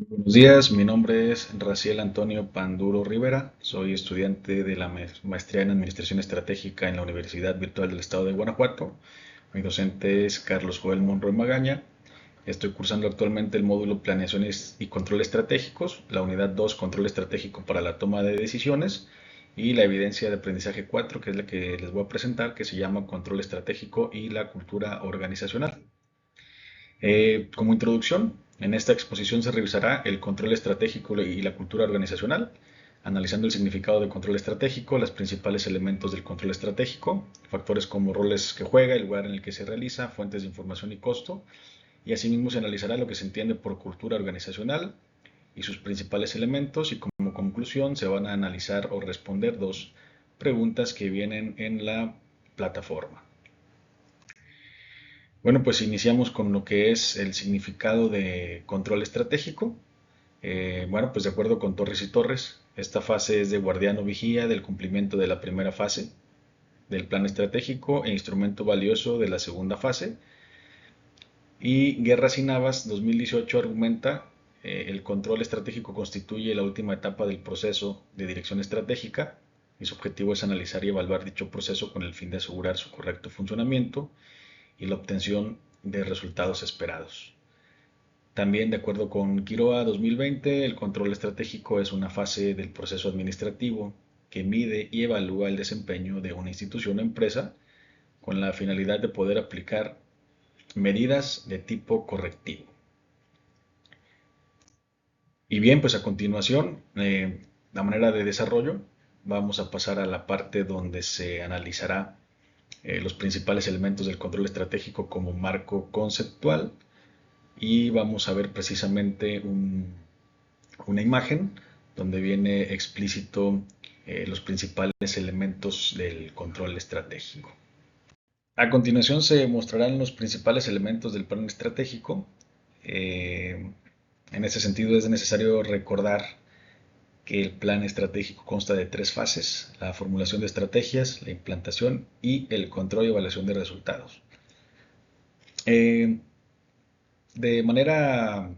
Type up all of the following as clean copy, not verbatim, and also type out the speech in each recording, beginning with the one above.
Buenos días, mi nombre es Raciel Antonio Panduro Rivera, soy estudiante de la maestría en Administración Estratégica en la Universidad Virtual del Estado de Guanajuato. Mi docente es Carlos Joel Monroy Magaña. Estoy cursando actualmente el módulo Planeaciones y Control Estratégicos, la unidad 2 Control Estratégico para la Toma de Decisiones y la evidencia de aprendizaje 4, que es la que les voy a presentar, que se llama Control Estratégico y la Cultura Organizacional. Como introducción, en esta exposición se revisará el control estratégico y la cultura organizacional, analizando el significado de control estratégico, los principales elementos del control estratégico, factores como roles que juega, el lugar en el que se realiza, fuentes de información y costo, y asimismo se analizará lo que se entiende por cultura organizacional y sus principales elementos, y como conclusión se van a analizar o responder dos preguntas que vienen en la plataforma. Bueno, pues iniciamos con lo que es el significado de control estratégico. Bueno, pues de acuerdo con Torres y Torres, esta fase es de guardián o vigía del cumplimiento de la primera fase del plan estratégico e instrumento valioso de la segunda fase. Y Guerras y Navas 2018 argumenta el control estratégico constituye la última etapa del proceso de dirección estratégica y su objetivo es analizar y evaluar dicho proceso con el fin de asegurar su correcto funcionamiento y la obtención de resultados esperados. También, de acuerdo con Quiroa 2020, el control estratégico es una fase del proceso administrativo que mide y evalúa el desempeño de una institución o empresa con la finalidad de poder aplicar medidas de tipo correctivo. Y bien, pues a continuación, la manera de desarrollo, vamos a pasar a la parte donde se analizará los principales elementos del control estratégico como marco conceptual y vamos a ver precisamente una imagen donde viene explícito los principales elementos del control estratégico. A continuación se mostrarán los principales elementos del plan estratégico. Eh, en ese sentido es necesario recordar que el plan estratégico consta de tres fases: la formulación de estrategias, la implantación y el control y evaluación de resultados. Eh, de manera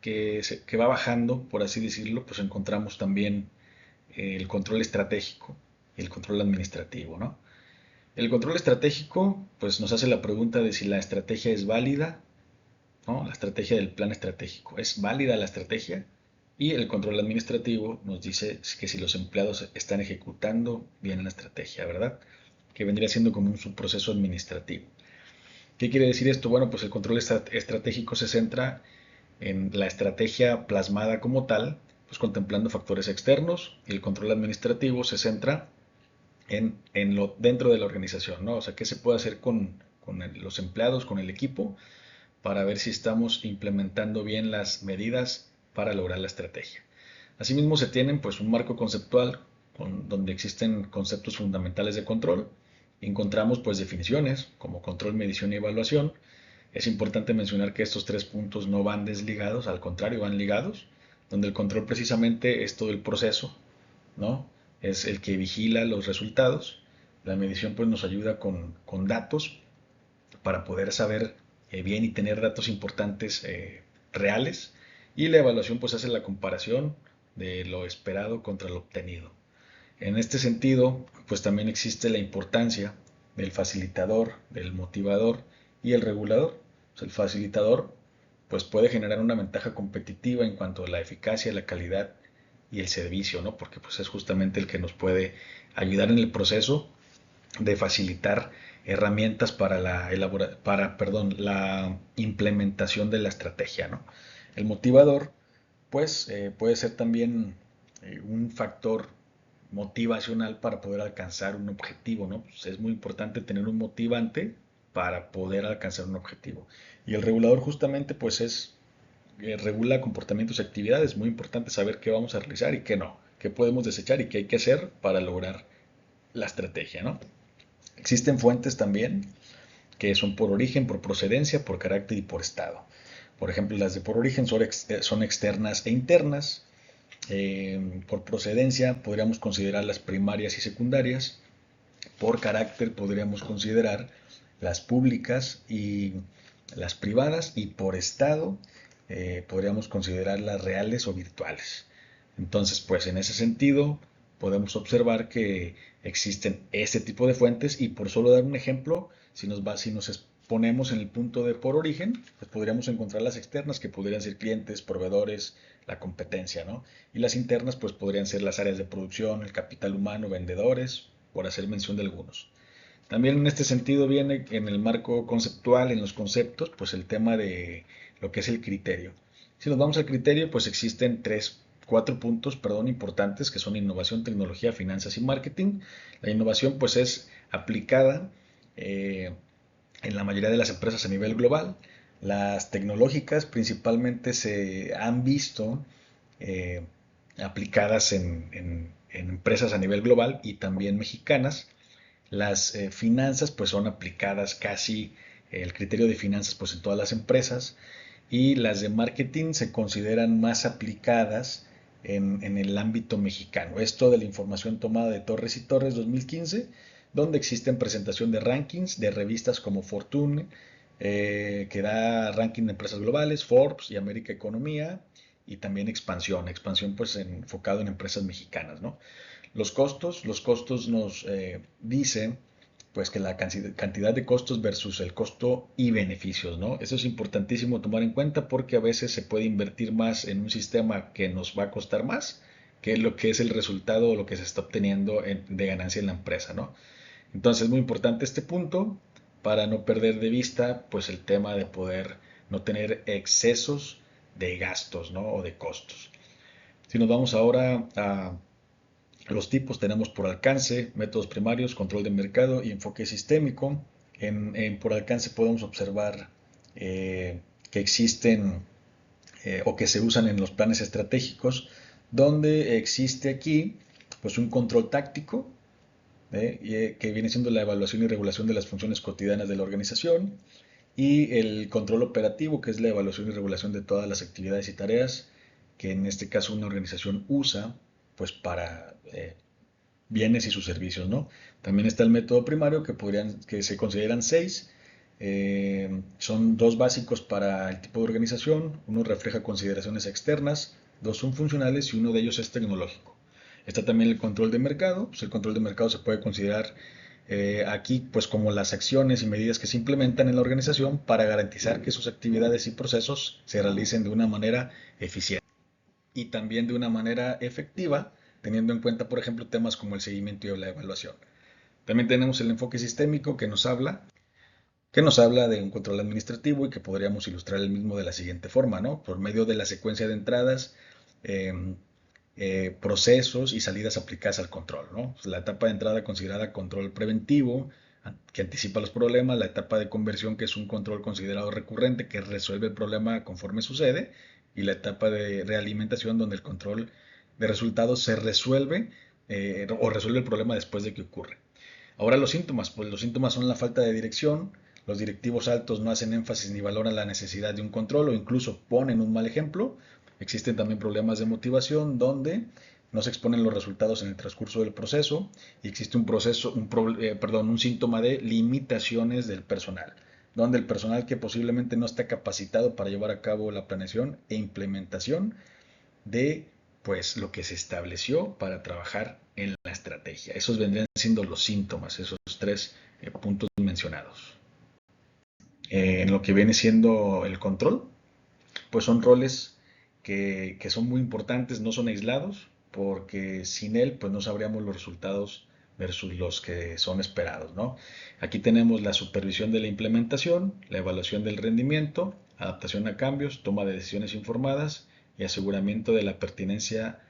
que va bajando, por así decirlo, pues encontramos también el control estratégico y el control administrativo, ¿no? El control estratégico, pues nos hace la pregunta de si la estrategia es válida, ¿no? La estrategia del plan estratégico, ¿es válida la estrategia? Y el control administrativo nos dice que si los empleados están ejecutando bien la estrategia, ¿verdad? Que vendría siendo como un subproceso administrativo. ¿Qué quiere decir esto? Bueno, pues el control estratégico se centra en la estrategia plasmada como tal, pues contemplando factores externos, y el control administrativo se centra en lo dentro de la organización, ¿no? O sea, qué se puede hacer con los empleados, con el equipo, para ver si estamos implementando bien las medidas para lograr la estrategia. Asimismo, se tienen pues un marco conceptual donde existen conceptos fundamentales de control. Encontramos pues definiciones como control, medición y evaluación. Es importante mencionar que estos tres puntos no van desligados, al contrario, van ligados, donde el control precisamente es todo el proceso, ¿no? Es el que vigila los resultados. La medición pues nos ayuda con datos para poder saber bien y tener datos importantes reales. Y la evaluación pues hace la comparación de lo esperado contra lo obtenido. En este sentido, pues también existe la importancia del facilitador, del motivador y el regulador. O sea, el facilitador pues puede generar una ventaja competitiva en cuanto a la eficacia, la calidad y el servicio, ¿no? Porque pues es justamente el que nos puede ayudar en el proceso de facilitar herramientas para la implementación de la estrategia, ¿no? El motivador, pues, puede ser también un factor motivacional para poder alcanzar un objetivo, ¿no? Pues es muy importante tener un motivante para poder alcanzar un objetivo. Y el regulador justamente, pues, regula comportamientos y actividades. Muy importante saber qué vamos a realizar y qué no, qué podemos desechar y qué hay que hacer para lograr la estrategia, ¿no? Existen fuentes también que son por origen, por procedencia, por carácter y por estado. Por ejemplo, las de por origen son externas e internas. Por procedencia podríamos considerar las primarias y secundarias. Por carácter podríamos considerar las públicas y las privadas. Y por estado podríamos considerarlas reales o virtuales. Entonces, pues en ese sentido, podemos observar que existen este tipo de fuentes y por solo dar un ejemplo, si nos ponemos en el punto de por origen, pues podríamos encontrar las externas que podrían ser clientes, proveedores, la competencia, ¿no? Y las internas pues podrían ser las áreas de producción, el capital humano, vendedores, por hacer mención de algunos. También en este sentido viene en el marco conceptual, en los conceptos, pues el tema de lo que es el criterio. Si nos vamos al criterio, pues existen cuatro puntos, perdón, importantes que son innovación, tecnología, finanzas y marketing. La innovación pues es aplicada eh, en la mayoría de las empresas a nivel global. Las tecnológicas principalmente se han visto eh, aplicadas en empresas a nivel global y también mexicanas. Las finanzas pues son aplicadas casi el criterio de finanzas pues en todas las empresas y las de marketing se consideran más aplicadas en el ámbito mexicano. Esto de la información tomada de Torres y Torres 2015, donde existen presentación de rankings de revistas como Fortune, que da ranking de empresas globales, Forbes y América Economía, y también expansión pues enfocado en empresas mexicanas, ¿no? Los costos nos dicen pues que la cantidad de costos versus el costo y beneficios, ¿no? Eso es importantísimo tomar en cuenta porque a veces se puede invertir más en un sistema que nos va a costar más que lo que es el resultado o lo que se está obteniendo de ganancia en la empresa, ¿no? Entonces es muy importante este punto para no perder de vista pues el tema de poder no tener excesos de gastos, ¿no? O de costos. Si nos vamos ahora a los tipos tenemos por alcance, métodos primarios, control de mercado y enfoque sistémico. Por alcance podemos observar que existen o que se usan en los planes estratégicos, donde existe aquí pues un control táctico, que viene siendo la evaluación y regulación de las funciones cotidianas de la organización, y el control operativo, que es la evaluación y regulación de todas las actividades y tareas que en este caso una organización usa pues para bienes y sus servicios, ¿no? También está el método primario que se consideran seis. Son dos básicos para el tipo de organización. Uno refleja consideraciones externas, dos son funcionales y uno de ellos es tecnológico. Está también el control de mercado. Pues el control de mercado se puede considerar aquí pues como las acciones y medidas que se implementan en la organización para garantizar que sus actividades y procesos se realicen de una manera eficiente y también de una manera efectiva, teniendo en cuenta, por ejemplo, temas como el seguimiento y la evaluación. También tenemos el enfoque sistémico que nos habla de un control administrativo y que podríamos ilustrar el mismo de la siguiente forma, ¿no? Por medio de la secuencia de entradas, eh, procesos y salidas aplicadas al control, ¿no? La etapa de entrada considerada control preventivo, que anticipa los problemas, la etapa de conversión, que es un control considerado recurrente, que resuelve el problema conforme sucede, y la etapa de realimentación, donde el control de resultados se resuelve o resuelve el problema después de que ocurre. Ahora los síntomas, pues los síntomas son la falta de dirección, los directivos altos no hacen énfasis ni valoran la necesidad de un control o incluso ponen un mal ejemplo. Existen también problemas de motivación donde no se exponen los resultados en el transcurso del proceso y existe un síntoma de limitaciones del personal, donde el personal que posiblemente no está capacitado para llevar a cabo la planeación e implementación de pues lo que se estableció para trabajar en la estrategia. Esos vendrían siendo los síntomas, esos tres puntos mencionados. En lo que viene siendo el control, pues son roles que son muy importantes, no son aislados, porque sin él pues no sabríamos los resultados versus los que son esperados, ¿no? Aquí tenemos la supervisión de la implementación, la evaluación del rendimiento, adaptación a cambios, toma de decisiones informadas y aseguramiento de la pertinencia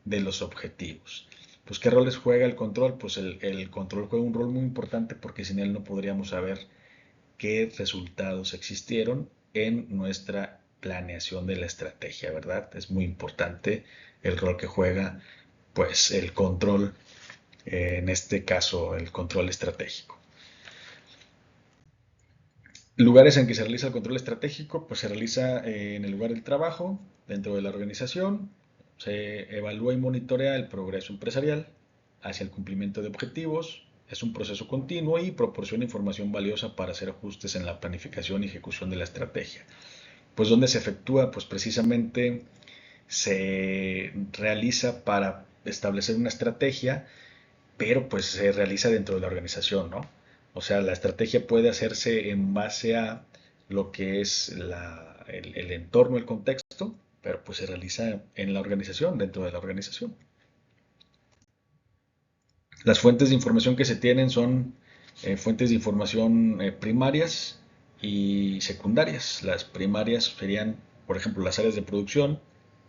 de los objetivos. Pues, ¿qué roles juega el control? Pues el control juega un rol muy importante porque sin él no podríamos saber qué resultados existieron en nuestra planeación de la estrategia, ¿verdad? Es muy importante el rol que juega, pues, el control, en este caso, el control estratégico. Lugares en que se realiza el control estratégico, pues se realiza en el lugar del trabajo, dentro de la organización, se evalúa y monitorea el progreso empresarial hacia el cumplimiento de objetivos, es un proceso continuo y proporciona información valiosa para hacer ajustes en la planificación y ejecución de la estrategia. pues ¿dónde se efectúa? Pues precisamente se realiza para establecer una estrategia, pero pues se realiza dentro de la organización, ¿no? O sea, la estrategia puede hacerse en base a lo que es el entorno, el contexto, pero pues se realiza en la organización, dentro de la organización. Las fuentes de información que se tienen son fuentes de información primarias y secundarias. Las primarias serían, por ejemplo, las áreas de producción,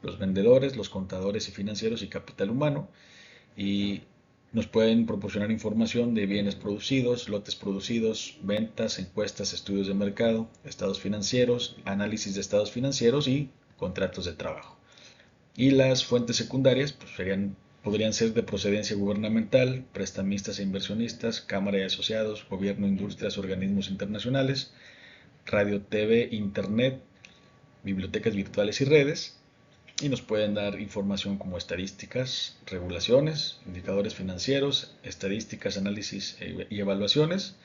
los vendedores, los contadores y financieros y capital humano. Y nos pueden proporcionar información de bienes producidos, lotes producidos, ventas, encuestas, estudios de mercado, estados financieros, análisis de estados financieros y contratos de trabajo. Y las fuentes secundarias pues, podrían ser de procedencia gubernamental, prestamistas e inversionistas, Cámara de Asociados, gobierno, industrias, organismos internacionales, radio, TV, internet, bibliotecas virtuales y redes. Y nos pueden dar información como estadísticas, regulaciones, indicadores financieros, estadísticas, análisis y evaluaciones,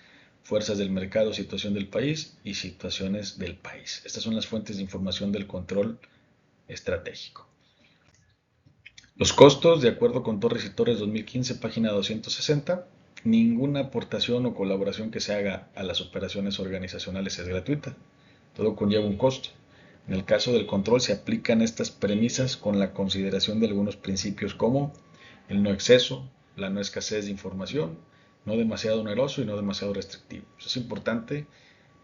fuerzas del mercado, situación del país y situaciones del país. Estas son las fuentes de información del control estratégico. Los costos, de acuerdo con Torres y Torres 2015, página 260, ninguna aportación o colaboración que se haga a las operaciones organizacionales es gratuita. Todo conlleva un costo. En el caso del control se aplican estas premisas con la consideración de algunos principios como el no exceso, la no escasez de información, no demasiado oneroso y no demasiado restrictivo. Es importante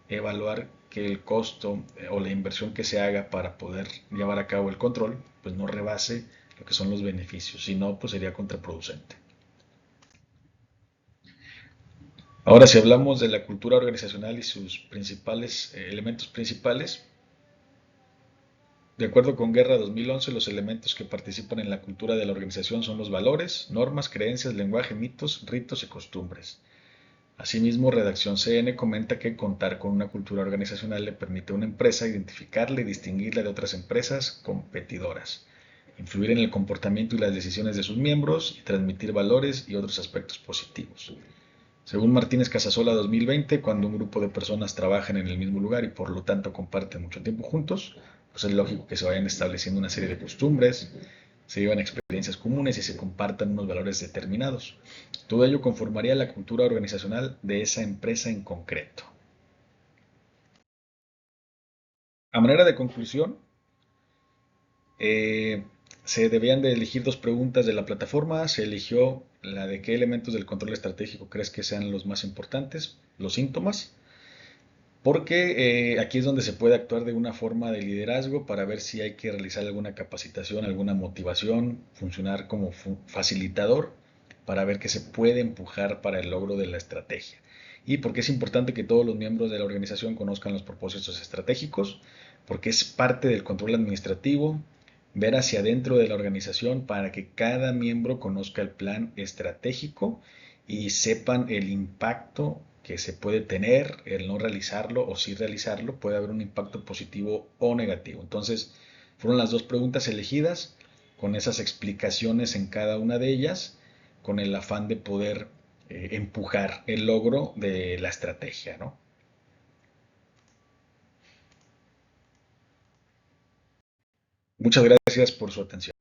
evaluar que el costo o la inversión que se haga para poder llevar a cabo el control pues no rebase lo que son los beneficios, si no pues sería contraproducente. Ahora si hablamos de la cultura organizacional y sus principales elementos principales, de acuerdo con Guerra 2011, los elementos que participan en la cultura de la organización son los valores, normas, creencias, lenguaje, mitos, ritos y costumbres. Asimismo, Redacción CN comenta que contar con una cultura organizacional le permite a una empresa identificarla y distinguirla de otras empresas competidoras, influir en el comportamiento y las decisiones de sus miembros y transmitir valores y otros aspectos positivos. Según Martínez Casasola 2020, cuando un grupo de personas trabajan en el mismo lugar y por lo tanto comparten mucho tiempo juntos, pues es lógico que se vayan estableciendo una serie de costumbres, se llevan experiencias comunes y se compartan unos valores determinados. Todo ello conformaría la cultura organizacional de esa empresa en concreto. A manera de conclusión, eh, se debían de elegir dos preguntas de la plataforma. Se eligió la de qué elementos del control estratégico crees que sean los más importantes, los síntomas, porque aquí es donde se puede actuar de una forma de liderazgo para ver si hay que realizar alguna capacitación, alguna motivación, funcionar como facilitador para ver qué se puede empujar para el logro de la estrategia. Y porque es importante que todos los miembros de la organización conozcan los propósitos estratégicos, porque es parte del control administrativo, ver hacia adentro de la organización para que cada miembro conozca el plan estratégico y sepan el impacto que se puede tener, el no realizarlo o sí realizarlo, puede haber un impacto positivo o negativo. Entonces, fueron las dos preguntas elegidas con esas explicaciones en cada una de ellas, con el afán de poder empujar el logro de la estrategia, ¿no? Muchas gracias por su atención.